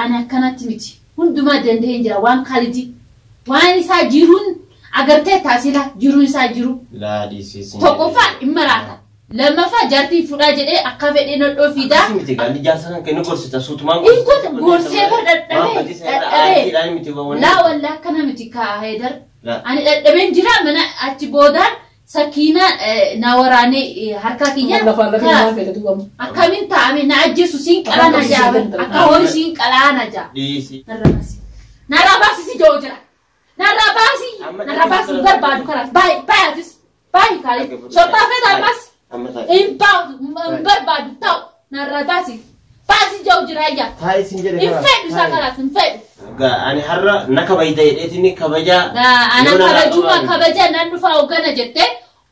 أنا كانت متي هندما دندهنجرا وان خالدي وان يساجرون أجرتها تاسيلا جرون يساجرو لا دي سيسي توقفا إمراتا لما فجرتي فراجل إيه أكفت إنه الأوفيدا متي قال لي جالسة كأنه قرصة صوت ما إيه كنت قرصة لا ولا كنا متي كهيدر أنا دبين جرا منا أتبودان سكينة نوراني حركاتية أكمل تامي ناجي سوسين كلا نجاب أكهوري سين كلا نجاب نراباسي جوجرا نراباسي بربادو كلا باي كالي شرطة فدا بس إن بربادو تاو نراباسي باسي جوجرا يا هاي سنجرة إن فيد ساكلا سنفيد أنا هرّا نكبايدا إتني كباجا أنا كباجوما كباجا ننفع وكنا جتة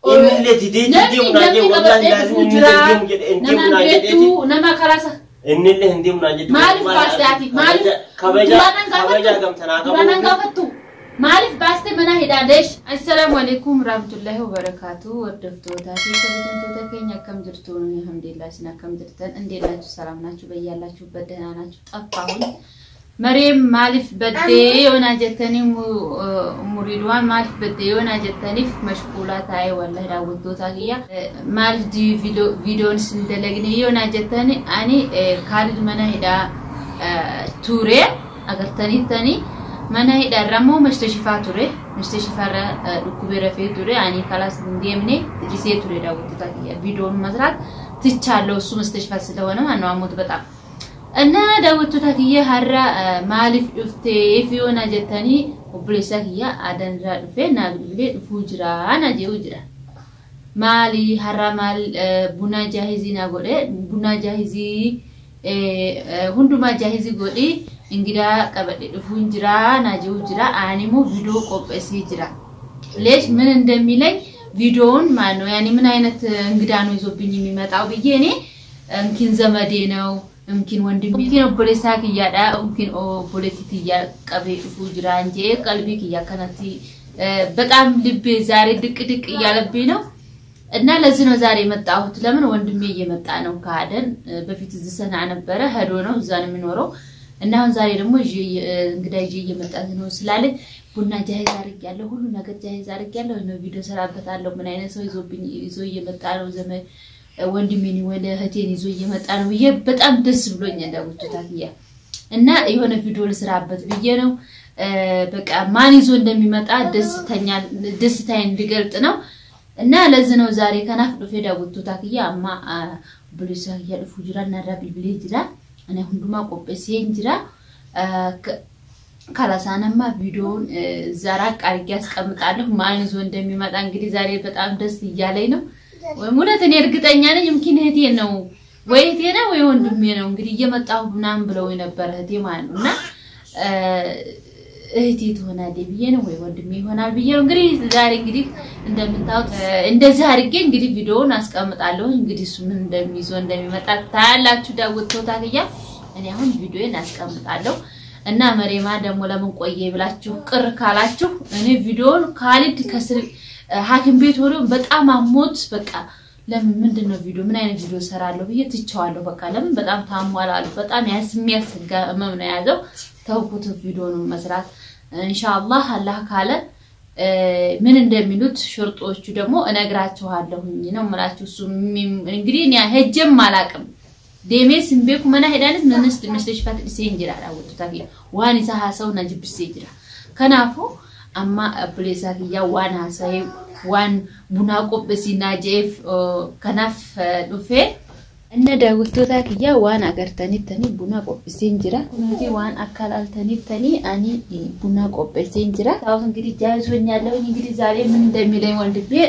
إن اللي تدي مناجي والله لازم نديم جد إنتي مناجي نما كراسة إن اللي هندي مناجي مالف باستاتي مالف كباجا كم تناقم برانا قفتو مالف باست منا هدادش السلام عليكم ورحمة الله وبركاته ودفتو تاتي كبجنتو تكين يكم جرتون الحمد لله سنا كم جرتن اندي لا سلام ناتشو بيالا شو بدنا ناتشو طفاون مريم مالف بدي وانا جتني مريدوان مالف بدي وانا جتني في مشغولات هاي والله راودو تاغيا مالف دي فيديو سندلغني وانا جتني اني خالد منا هدا توري اغرتني تاني منا هدا رمو مستشفى توري مستشفى ركوبير في توري اني خلاص نديمني جيسي توري راودو تاغيا فيديو مسرات تچالو سو مستشفى ስለሆነ ማነው አሞት በጣም እና ዳውቱ ታኪየ ሀራ ማሊፍ ዱፍቴ ፊዮና ጀተኒ ኦብሌሳኪያ አደንራ ዱፌ ናብሌ ፉጅራ ናጄው ጅራ ማሊ ሀራ ማል ቡና ጃሂዚ ናጎዴ ቡና ጃሂዚ ሁንዱማ ጃሂዚ ጎዲ እንግዳ ቀበዴ ፉንጅራ ናጄው ጅራ አኒሞ ቪዲዮ ቆጴሲ ጅራ ሌሽ ምን እንደሚለኝ ቪዲዮውን ማነው ያኒ ምን አይነት እንግዳ ነው ይዞብኝ የሚመጣው ብዬ እኔ እንኪን ዘመዴ ነው ممكن وندم ممكن بوليساك يادا ممكن او بوليتيك يا قبي فوجرا انجي قلبك يا كانتي በጣም ልቤ ዛሬ ድቅ ያለብኝ ነው እና ለዚህ ነው ዛሬ መጣሁት ለምን ወንድሜ እየመጣ ነው ካደን በፊት ዝሰና ነበር ሄዶ ነው እዛ ነው የሚኖረው እና አሁን ዛሬ ደግሞ እንግዳይ እየመጣ ነው ስላለ ቡና ጃሂዝ አድርጌያለሁ ሁሉ ነገር ጃሂዝ አድርጌያለሁ ነው ቪዲዮ ሰራበታለሁ ምን አይነት ሰው ይዞ እየመጣ ነው ዘመን ወንድሜኒ ወለ ህቴን ይዞ እየመጣ ነው ይሄ በጣም ደስ ብሎኛል ዳውት ታኪያ እና የሆነ ቪዲዮ ልስራበት ብዬ ነው በቃ ማን ይዞ እንደሚመጣ ደስታዬን እንድገልጥ ነው እና ለዚህ ነው ዛሬ ከናፍዶ ዳውት ታኪያ አማ ብሉሳ ያልፉ ጅራና ራብል ብሌጅራ እኔ ሁንዱማ ቆጴሴ እንጅራ ካላሳናማ ቪዲዮን ዛራ ቃርጊ ያስቀምጣለሁ ማን ይዞ እንደሚመጣ እንግዲህ ዛሬ በጣም ደስ ይያለኝ ነው ወሙለት እኔ እርግጠኛ ነኝ يمكن እህቴ ነው ወይ እህቴ ነው ወይ ወንድሜ ነው እንግዲህ እየመጣሁ ምናምን ብለው ነበር እህቴ ማለት ነውና እህቴ ትሆናለች ብዬ ነው ወይ ወንድሜ ይሆናል ብዬ ነው እንግዲህ ዛሬ እንግዲህ እንደምታውቁት እንደዚህ አድርጌ እንግዲህ ቪዲዮውን አስቀምጣለሁ እንግዲህ እሱ ምን እንደሚመጣ ታያላችሁ ዳውት ተታገያ እኔ አሁን ቪዲዮን አስቀምጣለሁ እና መሬማ ደግሞ ለምን ቆየ ብላችሁ ቅር ካላችሁ እኔ ቪዲዮውን ካሊድ ከስር ሐኪም ቤት ሆኖ በጣም አሞት በቃ ለምን ምንድነው ቪዲዮ ምን አይነት ቪዲዮ ሰራለሁ ብዬ ትቻለሁ በቃ ለምን በጣም ታሟላሉ በጣም ያስሚያስጋ እመም ነው ያዘው ተውኩት ቪዲዮውን መስራት ኢንሻአላህ አላህ ካለ ምን እንደሚሉት ሽርጦቹ ደግሞ እነግራችኋለሁኝ ነው ማለት እሱ እንግዲህ እኔ ሄጀም አላቅም ደሜስ እንበኩ መና ሄዳንስ ምንስ መስተሽፋት ሲንጅራ አውጡ ታቂ ዋን ይሳሐሰው ነጅብስ ይጅራ ከናፎ أما بليساك يا وانا ساي وان بناقب بسينا جيف كناف لوفي إن داوتو ذاك يا وانا قرتني تاني بناقب بسينجرا نجي وان أكل التاني تاني أني بناقب بسينجرا تاوزن كذي جاهز ونيالله ونيجي زاري من دميلين وندبي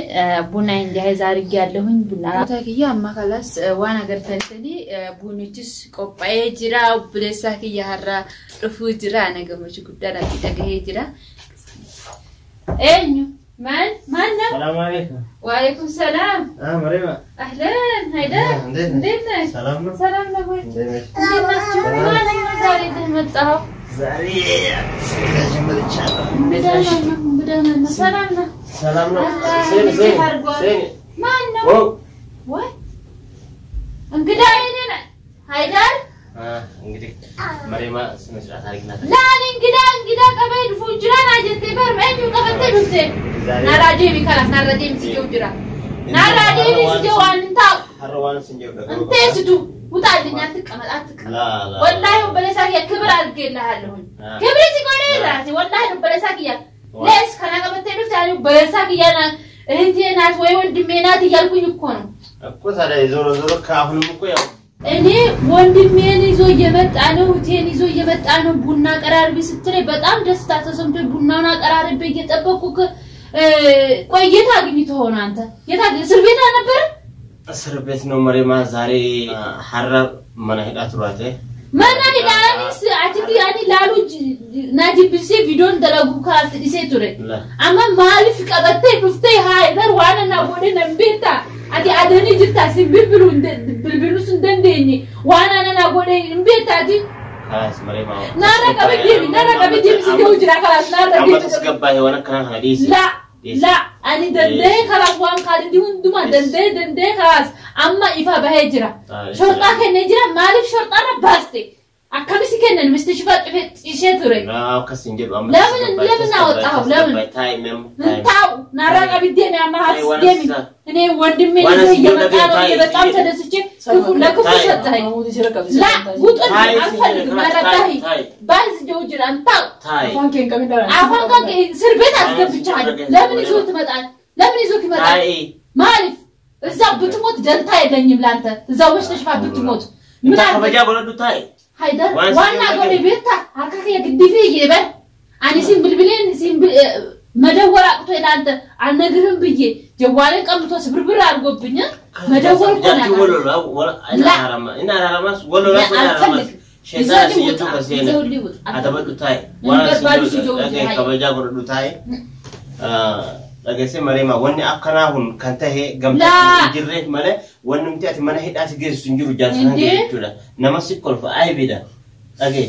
بناين جاهز زاري جالله ون بنا ذاك يا أما خلاص وانا قرتني تاني بنيتش قبعي جرا بليساك يا هرا رفوجرا أنا قمش قدرا كده جهجرا اينو مان السلام عليكم وعليكم السلام مريم اهلا هيدا ندينا سلامنا وين ندينا زاري تمطاو زاري جمل ان شاء الله بدنا سلامنا سين مانو وين انقداينا هيدا እንግዲህ መሬማ ስነስርዓት አድርግና ላን እንግዳ ቀበል ፉጅራና ጀቴ በርበኝ ቀበተ ዱሴ ናራዴ ቢካላስ ናራዴ ሲጆ ጅራ ናራዴ ሲጆ አንታ ሀረዋን ሲጆ ደግሞ እንተ ሲዱ ውጣልኝ አትቀመጥ ወላሂ በለሳክ የክብር አድርጌልሃለሁ ክብር ሲቆኔ ራሴ ወላሂ በለሳክ ያ ለስ ከናቀበተ ዱሴ ያለው በለሳክ ያና እህቴ ናት ወይ ወንድሜ ናት እያልኩኝ እኮ ነው እኮ ታዲያ ዞሮ ከአሁንም እኮ ያው እኔ ወንድሜን ይዞ እየመጣ ነው እቴን ይዞ እየመጣ ነው ቡና ቀራርቢ ስትለኝ በጣም ደስታ ተሰምቶኝ ቡናውን አቀራርቤ እየጠበቅኩ ቆይታ አግኝቶ ሆነ አንተ እስር ቤት አልነበረ እስር ቤት ነው መሬማ ዛሬ ሐረብ መናሂዳት ሯቴ መናሂዳኒስ አትዲ ያኒ ላሉጅ ናጂብሲ ቪዲዮን ደረጉ ካርት ዲሴቱሬ አማ ማሊፍ ቀበቴ ዱፍቴ ሃይደር ዋናና ወደ ነምቤታ አዲ አደኒ ጅታ ሲብብሉ ብልብሉስ እንደንደኒ ዋናና ወደ ነምቤታ አዲ خلاص مريم ናረቀበጂ ሲጆ ጅራ خلاص ናረቀበጂ አስገባ የሆነ ከና ሐዲስ لا أنا دندي خلاص وان قاعد يوم دوما دندي خلاص أما إفا بهجرة شرطة كنجرة مالك شرطة أنا باستي أكمل سكنن مستشفى إيش توري لا كسين جيب أمر لمن أوتاو لمن تاو نارا بديني أما هاس ديمي أنا وندمي نزيه يبتعلو يبتعم تدسوشي لا كفو شطهي لا قلت أنا أفضل نارا تاهي باز جوجر أنتاو أفان كان سربيت أسكب بجهد لمن يزوت مدعان لمن يزوت مدعان مالف إذا بتموت جنتاي لني بلانتا إذا وش تشفى بتموت أنت خبجا بلدو تاي هيدا وانا قولي بيتا هكاك يا قدي فيه يبا أنا سين بلبلين سين مدور أقطع إلى أنت أنا قرن بيجي جوالك أم توس بربر أرجو بيني مدور كنا لا إن هرماس ولا لا شيطان سيجو كسينه هذا بدو تاي وانا سيجو خبجا بلدو تاي لكن مريما واني أكناهم كنته جمت جرّه ماله وانهم تأتي منه هيد أسجل سنجرو جالسان جيتولا نمسك كل فأي بيدا لكن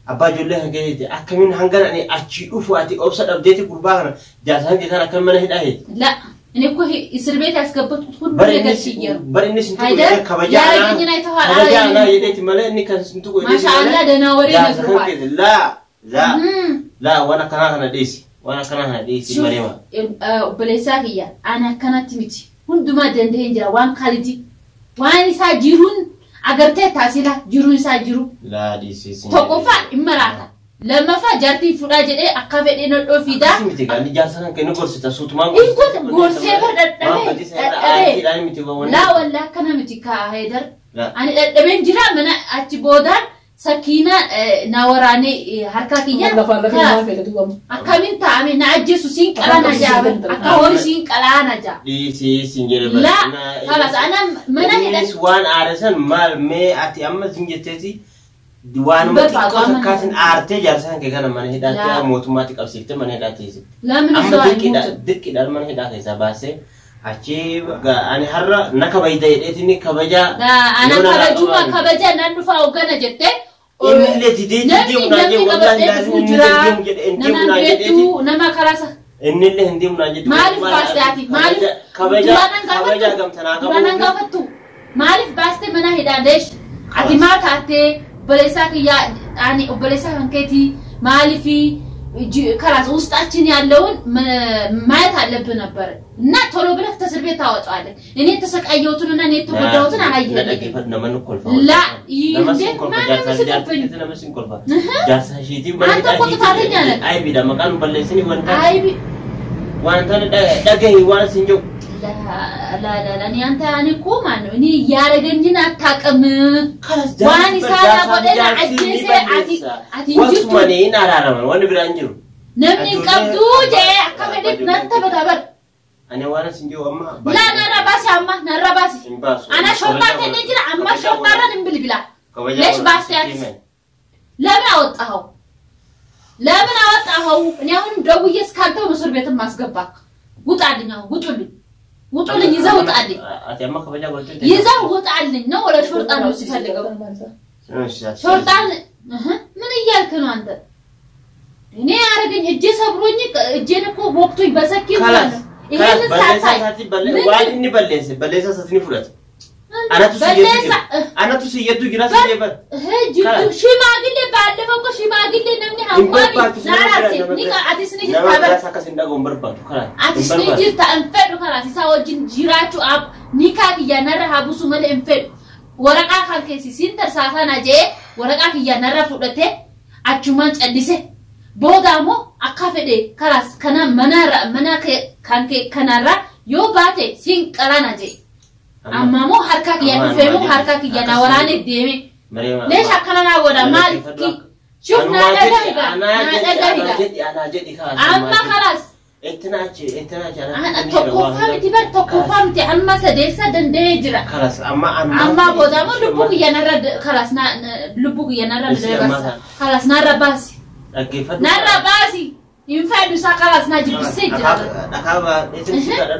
أبا جله هجيت أكمل هنجر أني أشيء فواتي أبسط أبديتي قربانا جالسان جيتنا كم منه هيد أهيد لا أنا كوه إسرائيل أسكبت تقول بريء كشيء بريء نسنتو خبجانا يديت ماله إني كان سنتو ما شاء الله دناوري نفروع لا وانا كنا ديسي وانا كنا هديسي مريما بلساقيا انا كانت ميتي هندما دندهن جرا وان خالدي وان ساجيرون اغرتي تاسيلا جيرون ساجيرو لا ديسي توقفا امراتا لما فجرتي فراجه دي اكافدي نو فيدا ميتي غاني جالسان كنو غورستا سوتما يكون غورسي لا والله كان ميتي كهيدر انا دبن جرا من اتي بودان سكينة نوراني حركاتية أكمل تامي ناجي سوسين كلانا جاب أكهوري سين كلانا جاب دي سينجر بس لا خلاص أنا منا هذا وان عرسان مال مي أتي أما سينجتتي دوان ما تكون كاسن أرتي جالسان كأنا من هذا موتوماتيك أو سيفتة من هذا تيجي لا من دك كده من هذا كيسا باسه أشيب أنا هرّا نكبايدا يديني كباجا لا أنا كباجوما كباجا ننفع وكنا جتة إني تدي مناجي والله لازم نمنا نما كلاسة إني اللي هندي مناجي مالف باستي مالف كباجا كم تناقم برانا قفتو مالف باستي منا هدادش أتي ما كاتي بلسا كيا يعني بلسا هنكتي مالفي خلاص وسطاችን ያለውን ማየት አለብን ነበር እና ቶሎ ብለህ ተሰርቤት ታወጣለህ እኔ ተሰቃየውቱንና እኔ ተጎዳውቱን አላየህም ላ ይንዴ لا أنا أنت يعني كومان إني يارجنين أتاكم واني سالا بدنا عجزة عتي واسمعني إن أرارم وانا برانجو نبني كابدو جاء كمدك ننتبه دبر أنا وانا سنجو أما لا نرباسي أما نرباسي أنا شرطة تنجر أما شرطة رن بلا ليش باسي لا ما أوتأهو لا من أوتأهو أنا أقول دوّيس كاتو مصر بيتم ماسكبك قط عدنا قطولي وطولين يزود علي. أتيما خبجا قلت. يزود علي نو ولا شرطة نوسي فلقوا. شرطة من يجيك أنت؟ هني أرجع إجي صبروني إجي نكو وقتي بس كيف؟ خلاص. إيه بلسة ساتي وين إني بلسة ساتني فرات. أنا تسيدو جراس جبل جدو شماغل بعدفوق شماغل نمني حوامي ناراتي نيكا أتسني جيت نما ساكا سنداغون بربادو خلاص أتسني جيت أنفدو خلاص يساو جيراتو أب نيكا كي نرى حبسو مال أنفد ورقا كان كيسي سنتر ساسا نجي ورقا كي نرى فودته أجمان أديسه بودامو أكافدي خلاص كنا منا كان كي كنارا يو باتي سين كرانا جي أما مو حركة كي نفهمو حركة كي نوراني ديمي ليش أكنا نقوله مال كي شوف نادا جدي أما خلاص اتناجي أنا تكوفام تي أما سديسا دندجرا خلاص أما بودامو لبوك ينرد خلاص لبوك ينرد خلاص نرى باسي نرى باسي ينفع دوسا خلاص نجيب السجرة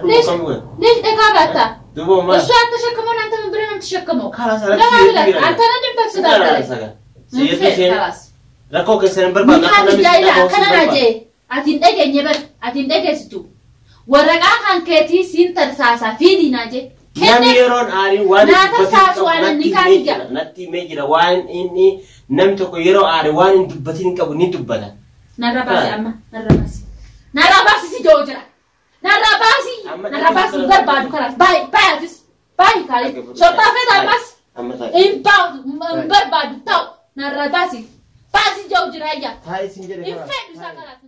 ليش إكابتا السؤال تشكمون أنت من برينا تشكموا خلاص لا أنت ندم تفسد خلاص ركوك السنة بربع كنا نجي أتين دقة ستو ورقا كان كتي سين ترساسا في ديناجي نميرون آري وان ترساس وانا نكانيجا نتي ميجرا وان إني نمتكو يرو آري وان دبتين كابو ندبلا نراباسي أما نراباسي سجوجرا نراباسي بربادو خلاص باي كالي شرطة فيدا أمس بربادو تاو نراباسي باسي جوجرا يا هاي سنجري إنفيد ساكالا